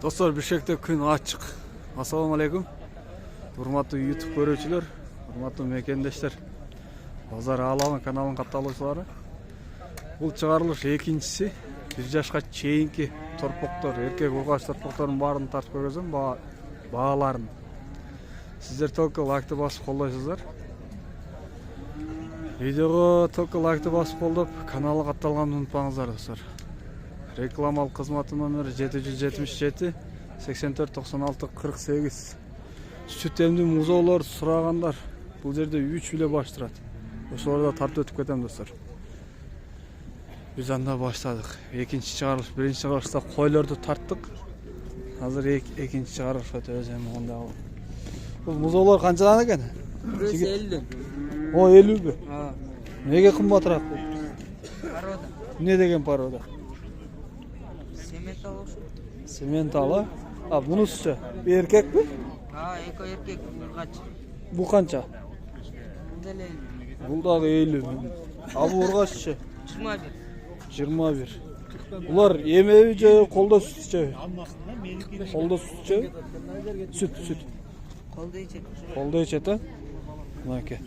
Достар, Бишкекте күн ачык. Ассаламу алейкум. Урматтуу YouTube көрүүчүлөр, урматтуу мекендештер, Базар Аламы каналынын катталуучулары. Бул чыгарылыш экинчиси. 1 жашка чейинки торпоктор, эркек ургач торпоктордун баарын тартып көргөзөм, бааларын. Сиздер только лайкты басып колдойсуздар. Видеого только лайкты басып колдоп, каналга катталганды унутпаңыздар, достор. Рекламалык кызматы номери 777 84 96 48. Сүт эмдүү музоолор сурагандар. Бул жерде 3 биле баш турат. Ошолорду тартып өтүп кетем, достор. Биз анда баштадык. Экинчи чыгарылыш, биринчи чыгарылышта койлорду тарттык. Азыр экинчи чыгарылыш өтөбүз эми онда. Бул музоолор канчадан экен? 50. О, 50бү? Неге кымбатыраак бул? Порода. Эмне деген порода? Сементал. Сементал, а бунусучу эркекпи? Эко эркек ургач. Бул канча? Бул дагы 50. А бул ургаччы? 21. 21. Булар эмеби же колдо сүтчү? Колдо сүтчү? Сүт. Колдо ичет. Колдо ичет, а? Мынакей.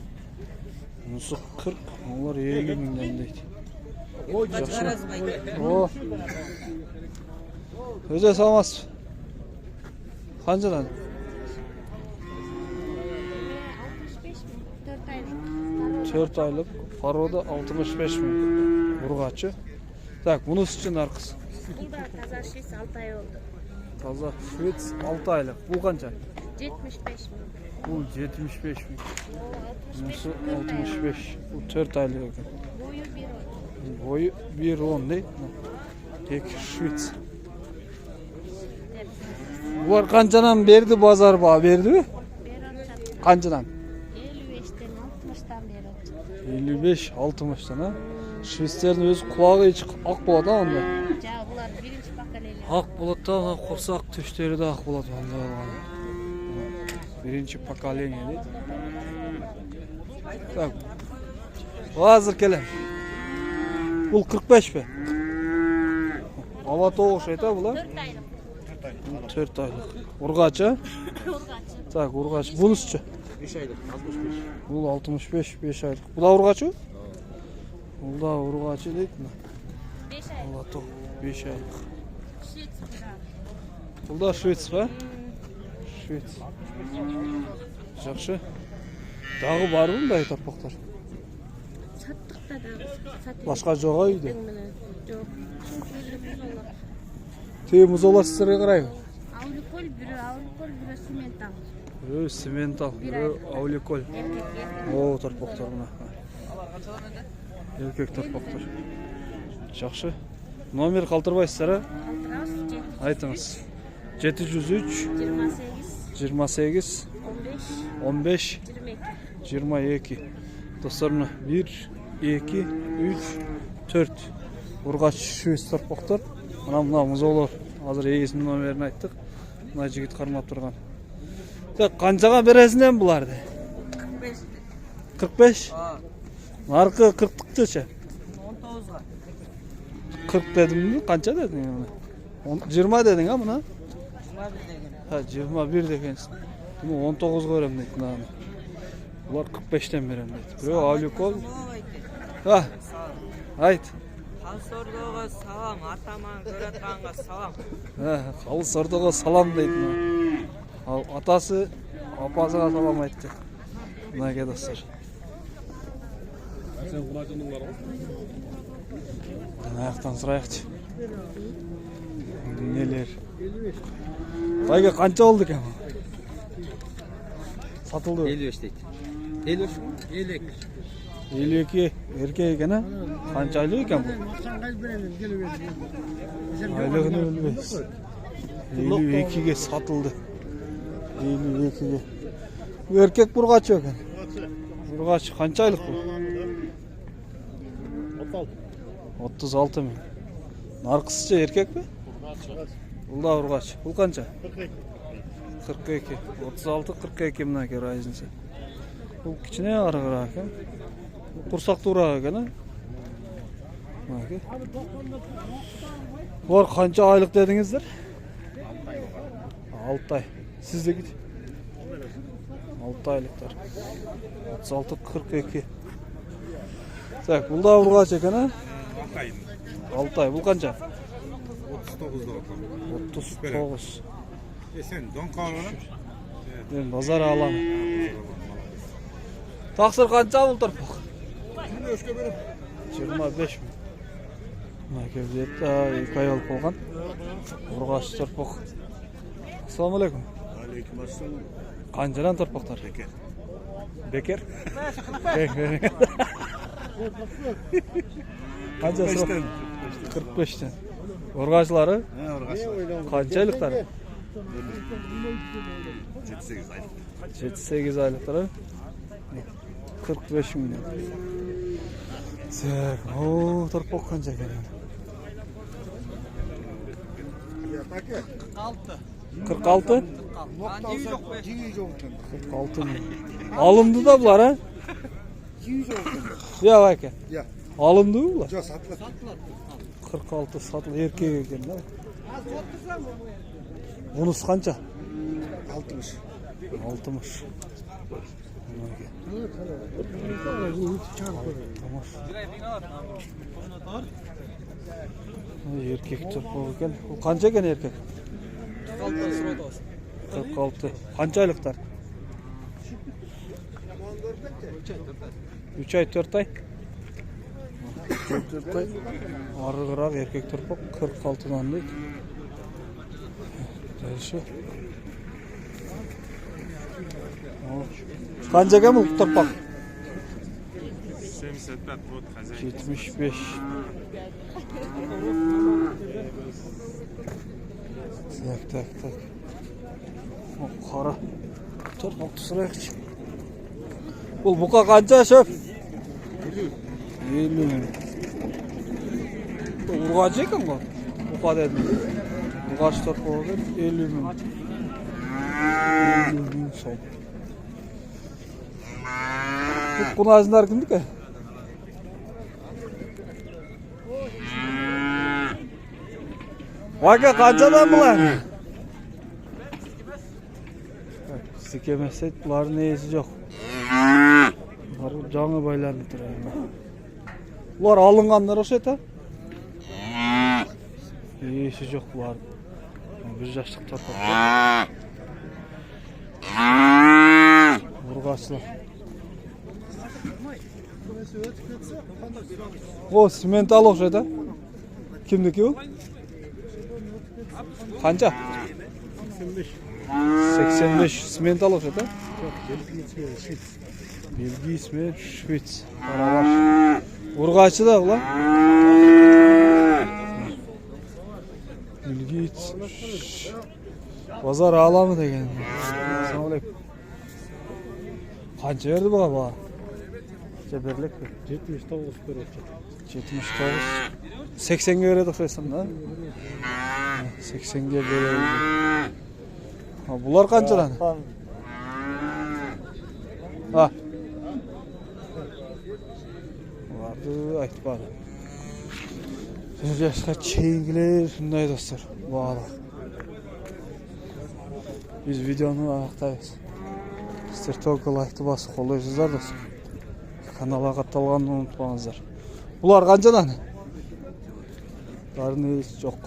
Мунусу 40, олар 50 миңден дейт. Ой, О. Өзө саламатсыз. Канчадан? 4 айлык порода 65 миң. Ургачы. Так, бунусучу наркысы. Бул да таза швец 6 ай болду. Таза швец 6 айлык. Бул канча? 75 миң. Бул 75 миң. Бунусу 65. Бул 4 айлык экен. Бою 1 ай. Бою 1.10 дейт. Тек швец. Булар канчадан берди, базар баа бердиби? Канчадан? 55-тен 60-тан берет. 55-60-тан, а? Швецтердин өз кулагы ич ак болот, а анда? Жа, булар биринчи поколение. Ак болот да, корсак түштөрү да ак болот анда алган. Биринчи поколение дейт. Так. Азыр келем. Бул 45пи? Ала тогуш айта бул, а? 4 айлык. 4 айлык. Ургач, а? Ургач. Так, ургач. Бунусчу? 5 айлык, 65. Бул 65, 5 айлык. Бул да ургачы? Бул да ургачы дейт. 5 айлык. Ала тог 5 айлык. Швец бирок. Бул да швец ба? Швец. Жакшы. Дагы барбы мындай торпоктор? Саттык да дагы. Башка жок үйдө. Жок. Тээ музоолор сиздерге карайбы? Ауликоль, бирөө сементал. Бирөө сементал, бирөө ауликоль. Эркек. О, торпоктор мына. Эркек торпоктор. Жакшы. Номер калтырбайсыздар, а? Калтырабыз. Айтыңыз. 703 28 15 22. Достор, 1 2 3 4 ургач швец торпоктор. Мына музоолор. Азыр эгесинин номерин айттык. Мына жигит кармап турган. Так, канчага бересиңер буларды? 45. 45? Наркы 40-тыкчычы? 19га. 40 дедимби? Канча дедиң? 20 дедиң, а мына? 21 деген. Ha, 21 дегенсиң. Bunu 19 берем дейт мына. Булар 45тен берем дейт. Бирөө ауликол. Ha, айт. Калсордого салам, атаман көрөтканга салам. Калыс ордого салам дейт мына. Ал атасы апасына салам айтты. Мынаке достор. Сен кулачының бар ғой? Аяктан сурайыкчы. Нелер? Байга канча болду экен? Сатылды. 55 дейт. 55 52. 52 эркек экен, а? Канча айлык экен бул? Айлыгын билбейбиз. 52ге сатылды. 52ге. Эркек бургач экен. Бургач канча айлык бул? 36 миң. Наркысычы эркекпи? Бул да ургач. Бул канча? 42. 36 42 мынакей разница. Бул кичине арыгыраак экен. Курсактуураак экен, а? Мынакей. Булар канча айлык дедиңиздер? 6 ай. Sizdeki? 6 aylıklar. 36-42. Так, бұл да ұрғач екен, а? 6 ай. Бұл қанша? 39. Sen don kalana. Мен базар аламын. Тақсыр қанша бұл тұрпақ? 25 мың. Мына кебдетті, 2 ай алып болған. Ұрғаш тұрпақ. Ассаламу алейкум. Қаншадан тұрпақтар? Бекер? Қанша сұрақ? 45-тен. Ұрғашылары? Қанша айлықтары? 7-8 айлықтары? 45 мыңнан. Так, о, тұрпақ қанша екен? 46? 46 мың. Алымды да бұлар, а? Я, бәке. Алымды бұлар? 46 сатылы еркек екен, да? Бұнысы қанша? 60. Еркек тұрпақ екен. Қанша екен еркек? 46. Қанша айлықтар? 3 ай, 4 ай? 4 ай. Арығырақ еркек тұрпақ 46-дан дейді. Дәлші. Қанша екен бұл тұрпақ? 75. Так. Қара. Тұрпақты сұрайықшы. Бұл бұқа қанша шөп? 50 мың. Ұрғач екен ғой? Бұқа дедім. Ұрғач тұрпақ 50 мың. 50 мың сол. Құназындар кімдікі? Вака қаншадан бұлар? Біздікі емес ет, бұлардың есі жоқ. Бұлар жаңы байланып тұр. Бұлар алынғандар осы ет, а? Есі жоқ бұлардың. Бір жаштық тұрпақ. Ұрғашылар. О, симентал оқшы ет, а? Кімдікі ол? Қанша? 85 симентал оқшы ет, а? Белгий, смет, швец. Қарабаш. Ұрғашы да бұла? Белгий. Базар аламы деген. Ассаламалейкум. Қанша берді бұға бұға? Жеберлік бі? 79 береді. 79. 80-ге береді ұқсайсың, да? 80-ге береді. Бұлар қаншадан? Бұларды айтпады. Бір жасқа чейінгілер, шындай достар. Бұғала. Біз видеоны аяқтаймыз. Сіздер только лайкты басып қолдайсыздар достар. Каналға қатталғанын ұмытпаңыздар. Бұлар қаншадан? Бұлардың есі жоқ.